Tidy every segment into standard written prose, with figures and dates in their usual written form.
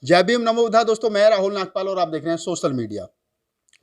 जय भीम, नमो बुद्धाय। दोस्तों, मैं राहुल नागपाल और आप देख रहे हैं सोशल मीडिया।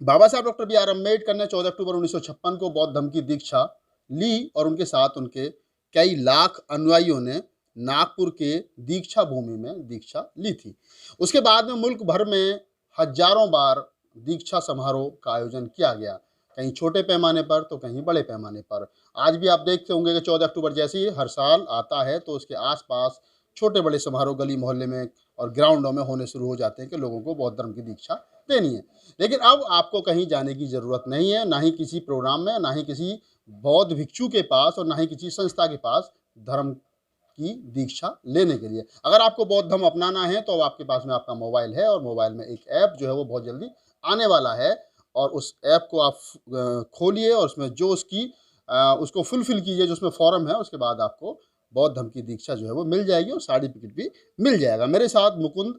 बाबा साहब डॉक्टर बी आर अम्बेडकर ने 14 अक्टूबर 1956 को बौद्ध धर्म की दीक्षा ली और उनके साथ उनके कई लाख अनुयायियों ने नागपुर के दीक्षा भूमि में दीक्षा ली थी। उसके बाद में मुल्क भर में हजारों बार दीक्षा समारोह का आयोजन किया गया, कहीं छोटे पैमाने पर तो कहीं बड़े पैमाने पर। आज भी आप देखते होंगे कि 14 अक्टूबर जैसे ही हर साल आता है तो उसके आसपास छोटे बड़े समारोह गली मोहल्ले में और ग्राउंडों में होने शुरू हो जाते हैं कि लोगों को बौद्ध धर्म की दीक्षा देनी है। लेकिन अब आपको कहीं जाने की ज़रूरत नहीं है, ना ही किसी प्रोग्राम में, ना ही किसी बौद्ध भिक्षु के पास और ना ही किसी संस्था के पास धर्म की दीक्षा लेने के लिए। अगर आपको बौद्ध धर्म अपनाना है तो अब आपके पास में आपका मोबाइल है और मोबाइल में एक ऐप जो है वो बहुत जल्दी आने वाला है और उस ऐप को आप खोलिए और उसमें जो उसको फुलफिल कीजिए, जो उसमें फॉर्म है, उसके बाद आपको बौद्ध धर्म की दीक्षा जो है वो मिल जाएगी और सर्टिफिकेट भी मिल जाएगा। मेरे साथ मुकुंद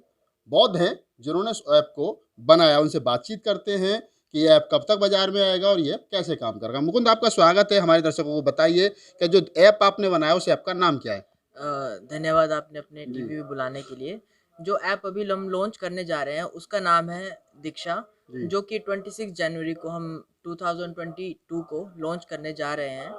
बौद्ध हैं जिन्होंने इस ऐप को बनाया। उनसे बातचीत करते हैं कि ये ऐप कब तक बाजार में आएगा और ये ऐप कैसे काम करेगा। मुकुंद, आपका स्वागत है। हमारे दर्शकों को बताइए कि जो ऐप आपने बनाया उस ऐप का नाम क्या है? धन्यवाद आपने अपने जी। टीवी पे बुलाने के लिए। जो ऐप अभी हम लॉन्च करने जा रहे हैं उसका नाम है दीक्षा, जी। जो कि 26 जनवरी को हम 2022 को लॉन्च करने जा रहे हैं।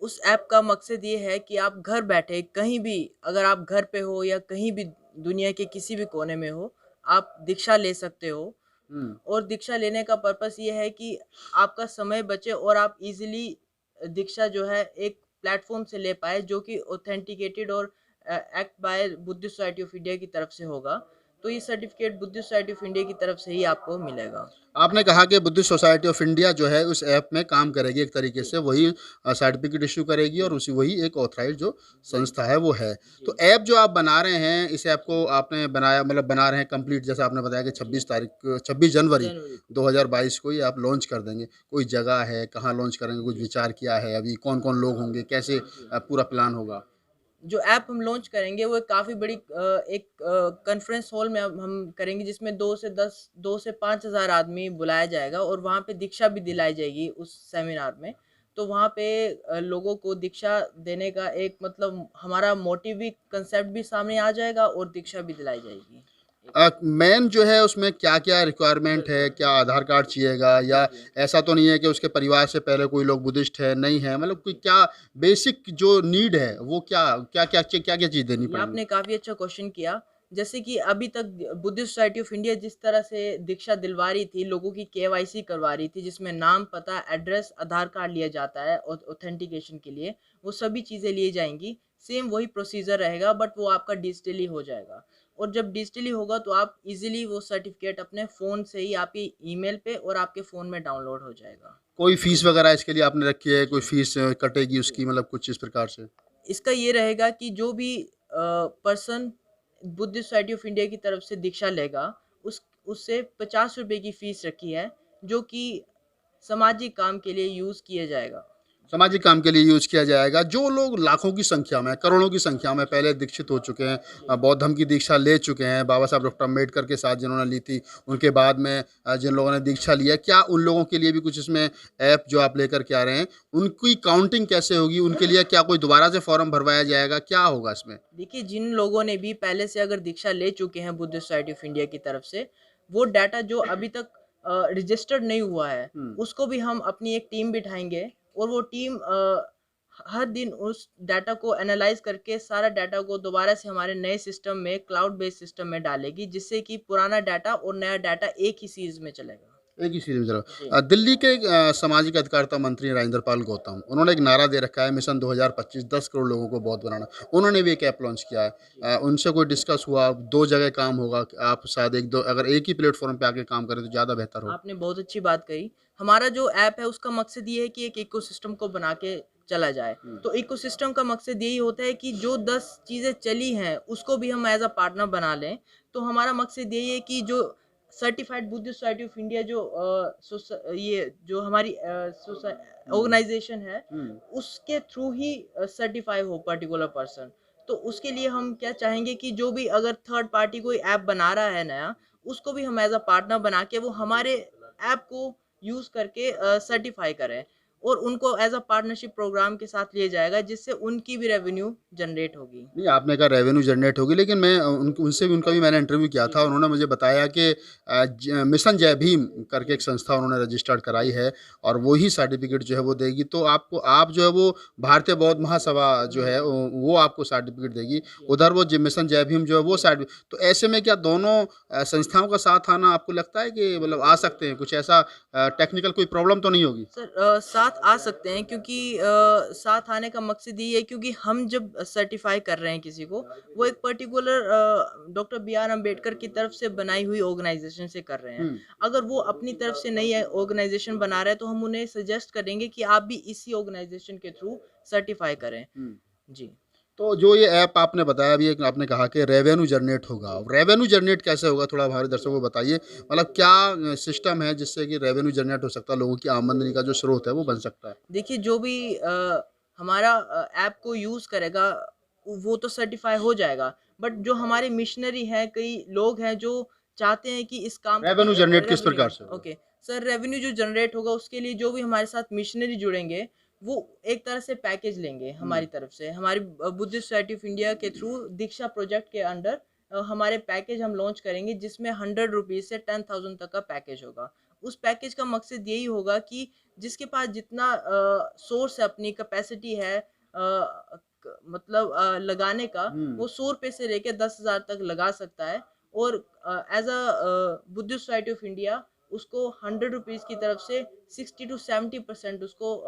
उस ऐप का मकसद ये है कि आप घर बैठे कहीं भी, अगर आप घर पे हो या कहीं भी दुनिया के किसी भी कोने में हो, आप दीक्षा ले सकते हो। हम्म। और दीक्षा लेने का पर्पस ये है कि आपका समय बचे और आप इजीली दीक्षा जो है एक प्लेटफॉर्म से ले पाए जो कि ऑथेंटिकेटेड और act by Buddhist society of India की तरफ से होगा। तो ये certificate Buddhist society of India की तरफ से ही आपको मिलेगा। आपने कहा कि बुद्धिस्ट सोसाइटी ऑफ इंडिया जो है उस ऐप में काम करेगी, एक तरीके जी से वही सर्टिफिकेट इशू करेगी और उसी वही एक ऑथराइज जो जी संस्था है वो है। जी तो ऐप जो आप बना रहे हैं, इस ऐप को आपने बनाया, मतलब बना रहे हैं कंप्लीट, जैसा आपने बताया कि जी 26 जनवरी जनवरी को। 2022 को ही आप लॉन्च कर देंगे। कोई जगह है, कहाँ लॉन्च करेंगे, कुछ विचार किया है अभी? कौन कौन लोग होंगे, कैसे पूरा प्लान होगा? जो ऐप हम लॉन्च करेंगे वो काफ़ी बड़ी एक कॉन्फ्रेंस हॉल में अब हम करेंगे, जिसमें 2 से 5,000 आदमी बुलाया जाएगा और वहाँ पे दीक्षा भी दिलाई जाएगी उस सेमिनार में। तो वहाँ पे लोगों को दीक्षा देने का एक मतलब हमारा मोटिव भी, कंसेप्ट भी सामने आ जाएगा और दीक्षा भी दिलाई जाएगी। मेन जो है उसमें क्या-क्या रिक्वायरमेंट है? क्या आधार कार्ड चाहिएगा या जी। ऐसा तो नहीं है कि उसके परिवार से पहले कोई लोग बुद्धिस्ट है, नहीं है? मतलब कोई क्या बेसिक जो नीड है वो क्या-क्या चीज़ देनी ये पड़ेगी? आपने काफ़ी अच्छा क्वेश्चन किया। जैसे कि अभी तक बुद्धिस्ट सोसाइटी ऑफ इंडिया जिस तरह से दीक्षा दिलवा रही थी, लोगों की केवाईसी करवा रही थी, जिसमें नाम, पता, एड्रेस, आधार कार्ड लिया जाता है ऑथेंटिकेशन के लिए, वो सभी चीज़ें ली जाएँगी। सेम वही प्रोसीजर रहेगा, बट वो आपका डिजिटली हो जाएगा। और जब डिजिटली होगा तो आप इज़िली वो सर्टिफ़िकेट अपने फ़ोन से ही आपकी ईमेल पे और आपके फ़ोन में डाउनलोड हो जाएगा। कोई फीस वगैरह इसके लिए आपने रखी है? कोई जी, फीस कटेगी जी। उसकी, मतलब कुछ इस प्रकार से? इसका ये रहेगा कि जो भी person Buddhist society of India की तरफ से दीक्षा लेगा, उससे 50 रुपए की फीस रखी है, जो कि सामाजिक काम के लिए यूज़ किया जाएगा। सामाजिक काम के लिए यूज़ किया जाएगा। जो लोग लाखों की संख्या में, करोड़ों की संख्या में पहले दीक्षित हो चुके हैं, जी। बौद्ध धर्म की दीक्षा ले चुके हैं, बाबा साहब डॉक्टर अम्बेडकर के साथ जिन्होंने ली थी, उनके बाद में जिन लोगों ने दीक्षा लिया, क्या उन लोगों के लिए भी कुछ इसमें ऐप जो आप लेकर के आ रहे हैं, उनकी काउंटिंग कैसे होगी? उनके लिए क्या कोई दोबारा से फॉर्म भरवाया जाएगा? क्या होगा इसमें? देखिए, जिन लोगों ने भी पहले से अगर दीक्षा ले चुके हैं बुद्धिस्ट सोसाइटी ऑफ इंडिया की तरफ से, वो डाटा जो अभी तक रजिस्टर्ड नहीं हुआ है, हुँ। उसको भी हम अपनी एक टीम बिठाएँगे और वो टीम हर दिन उस डाटा को एनालाइज़ करके सारा डाटा को दोबारा से हमारे नए सिस्टम में, क्लाउड बेस्ड सिस्टम में डालेगी, जिससे कि पुराना डाटा और नया डाटा एक ही सीरीज़ में चलेगा। एक ही सीरीज़ में चला। जी। दिल्ली के सामाजिक अधिकारिता मंत्री राजेंद्र पाल गौतम, उन्होंने एक नारा दे रखा है, मिशन 2025, 10 करोड़ लोगों को बौद्ध बनाना। उन्होंने भी एक ऐप लॉन्च किया है। जी। उनसे कोई डिस्कस हुआ? 2 जगह काम होगा, आप शायद 1-2 अगर एक ही प्लेटफ़ॉर्म पे आके काम करें तो ज़्यादा बेहतर हो। आपने बहुत अच्छी बात कही। हमारा जो ऐप है उसका मकसद ये है कि एक इकोसिस्टम को बना के चला जाए। हुँ। तो इकोसिस्टम का मकसद यही होता है कि जो 10 चीज़ें चली हैं उसको भी हम एज़ अ पार्टनर बना लें। तो हमारा मकसद यही है कि जो certified Buddhist society of India जो ये जो हमारी हुँ। ऑर्गेनाइज़ेशन है, हुँ। उसके थ्रू ही सर्टिफ़ाई हो पर्टिकुलर पर्सन। तो उसके लिए हम क्या चाहेंगे कि जो भी अगर थर्ड पार्टी कोई ऐप बना रहा है नया, उसको भी हम एज़ अ पार्टनर बना के वो हमारे ऐप को यूज़ करके सर्टिफ़ाई करें। और उनको एज अ पार्टनरशिप प्रोग्राम के साथ लिया जाएगा, जिससे उनकी भी रेवेन्यू जनरेट होगी। नहीं, आपने कहा रेवेन्यू जनरेट होगी, लेकिन मैं उनसे भी, उनका भी मैंने इंटरव्यू किया था। उन्होंने मुझे बताया कि मिशन जय भीम करके एक संस्था उन्होंने रजिस्टर्ड कराई है और वो ही सर्टिफिकेट जो है वो देगी। तो आपको, आप जो है वो भारतीय बौद्ध महासभा जो है वो आपको सर्टिफिकेट देगी, उधर वो मिशन जय भीम जो है वो सर्टिफिकेट। तो ऐसे में क्या दोनों संस्थाओं का साथ आना आपको लगता है कि मतलब आ सकते हैं? कुछ ऐसा टेक्निकल कोई प्रॉब्लम तो नहीं होगी? सर साथ आ सकते हैं, क्योंकि साथ आने का मकसद ये है, क्योंकि हम जब सर्टिफाई कर रहे हैं किसी को, वो एक particular doctor B R Ambedkar की तरफ से बनाई हुई ऑर्गेनाइजेशन से कर रहे हैं। अगर वो अपनी तरफ से नई ऑर्गेनाइजेशन बना रहे हैं, तो हम उन्हें सजेस्ट करेंगे कि आप भी इसी ऑर्गेनाइजेशन के थ्रू सर्टिफाई करें। जी। तो जो ये ऐप आपने बताया, अभी एक आपने कहा कि रेवेन्यू जनरेट होगा, रेवेन्यू जनरेट कैसे होगा, थोड़ा हमारे दर्शकों को बताइए। मतलब क्या सिस्टम है जिससे कि रेवेन्यू जनरेट हो सकता है, लोगों की आमदनी का जो स्रोत है वो बन सकता है? देखिए, जो भी हमारा ऐप को यूज़ करेगा, वो तो सर्टिफ़ाई हो जाएगा, बट जो हमारे मिशनरी हैं, कई लोग हैं जो चाहते हैं कि इस काम रेवेन्यू जनरेट किस रेवेन्यू प्रकार से होगा? ओके, सर रेवेन्यू जो जनरेट होगा, उसके लिए जो भी हमारे साथ मिशनरी जुड़ेंगे, वो एक तरह से पैकेज लेंगे हमारी तरफ से। हमारी बुद्धिस्ट सोसाइटी ऑफ इंडिया के थ्रू दीक्षा प्रोजेक्ट के अंडर हमारे पैकेज हम लॉन्च करेंगे, जिसमें 100 रुपीज़ से 10,000 तक का पैकेज होगा। उस पैकेज का मकसद यही होगा कि जिसके पास जितना सोर्स है, अपनी कैपेसिटी है मतलब लगाने का, वो 100 रुपये से लेके 10,000 तक लगा सकता है। और as a Buddhist society of India उसको 100 रुपीज़ की तरफ से 60 to 70% उसको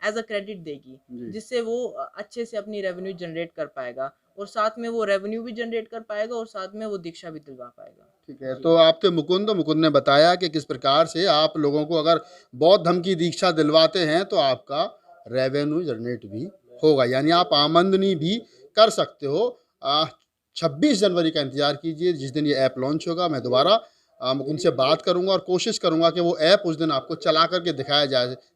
एज अ क्रेडिट देगी, जिससे वो अच्छे से अपनी रेवेन्यू जनरेट कर पाएगा, और साथ में वो रेवेन्यू भी जनरेट कर पाएगा, और साथ में वो दीक्षा भी दिलवा पाएगा। ठीक है, तो आपके मुकुंद ने बताया कि किस प्रकार से आप लोगों को अगर बौद्ध धर्म की दीक्षा दिलवाते हैं तो आपका रेवेन्यू जनरेट भी होगा, यानी आप आमदनी भी कर सकते हो। 26 जनवरी का इंतजार कीजिए, जिस दिन ये ऐप लॉन्च होगा। मैं दोबारा मुकुंद से बात करूंगा और कोशिश करूंगा कि वो ऐप उस दिन आपको चला करके दिखाया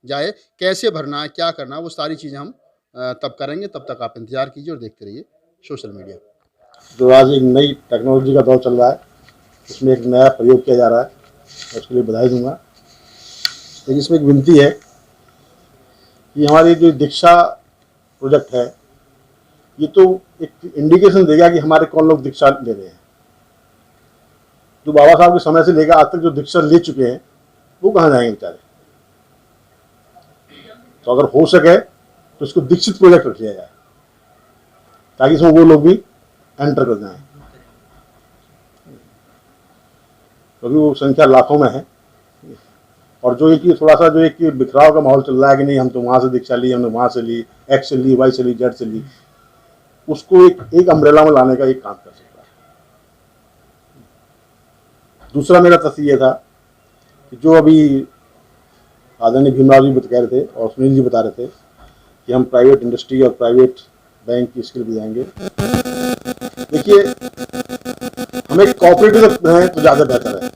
जाए कैसे भरना है, क्या करना है, वो सारी चीज़ें हम तब करेंगे। तब तक आप इंतजार कीजिए और देखते रहिए सोशल मीडिया। जो आज एक नई टेक्नोलॉजी का दौर चल रहा है, उसमें एक नया प्रयोग किया जा रहा है, मैं उसके लिए बधाई दूंगा। लेकिन इसमें एक विनती है कि हमारी जो दीक्षा प्रोजेक्ट है, ये तो एक इंडिकेशन देगा कि हमारे कौन लोग दीक्षा ले रहे हैं। जो बाबा साहब के समय से लेकर आज तक जो दीक्षा ले चुके हैं, वो कहाँ जाएंगे बेचारे। तो अगर हो सके तो इसको दीक्षित प्रोजेक्ट रख लिया जाए, ताकि इसमें वो लोग भी एंटर कर जाएं, क्योंकि वो संख्या लाखों में है। और जो एक थोड़ा सा जो एक बिखराव का माहौल चल रहा है कि नहीं हम तो वहाँ से दीक्षा ली, हमने वहाँ से ली, एक्स से ली, वाई से ली, जेड से ली, उसको एक अम्ब्रेला में लाने का एक काम कर सकता है। दूसरा मेरा तथ्य ये था कि जो अभी आदरणीय भीमराव जी कह रहे थे और सुनील जी बता रहे थे कि हम प्राइवेट इंडस्ट्री और प्राइवेट बैंक की स्किल भी जाएंगे। देखिए, हमें कोऑपरेटिव तक रहें तो ज़्यादा बेहतर है।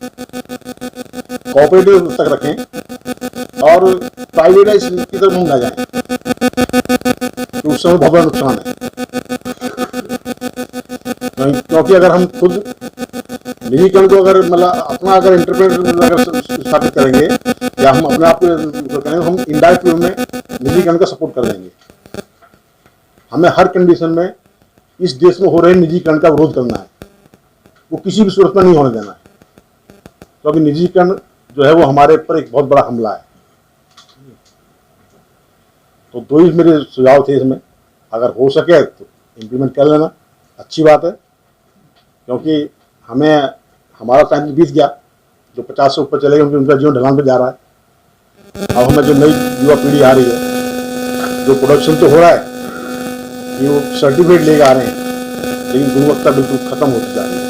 कोऑपरेटिव तक रखें और प्राइवेटाइज की तरफ हम ना जाएं, तो उस समय बहुत बड़ा नुकसान है। क्योंकि अगर हम खुद निजीकरण को अगर मतलब अपना अगर इंटरप्रेट अगर स्थापित करेंगे या हम अपने आप को करेंगे, हम इनडायरेक्ट वे में निजीकरण का सपोर्ट कर देंगे। हमें हर कंडीशन में इस देश में हो रहे निजीकरण का विरोध करना है, वो किसी भी सूरत में नहीं होने देना है, क्योंकि निजीकरण जो है वो हमारे ऊपर एक बहुत बड़ा हमला है। तो दो ही मेरे सुझाव थे इसमें, अगर हो सके तो इम्प्लीमेंट कर लेना, अच्छी बात है। क्योंकि हमें हमारा टाइम बीत गया, जो 50 से ऊपर चले गए उनका जीवन ढलान पे जा रहा है। अब हमें जो नई युवा पीढ़ी आ रही है, जो प्रोडक्शन तो हो रहा है कि वो सर्टिफिकेट लेकर आ रहे हैं, लेकिन गुणवत्ता बिल्कुल खत्म होती जा रही है।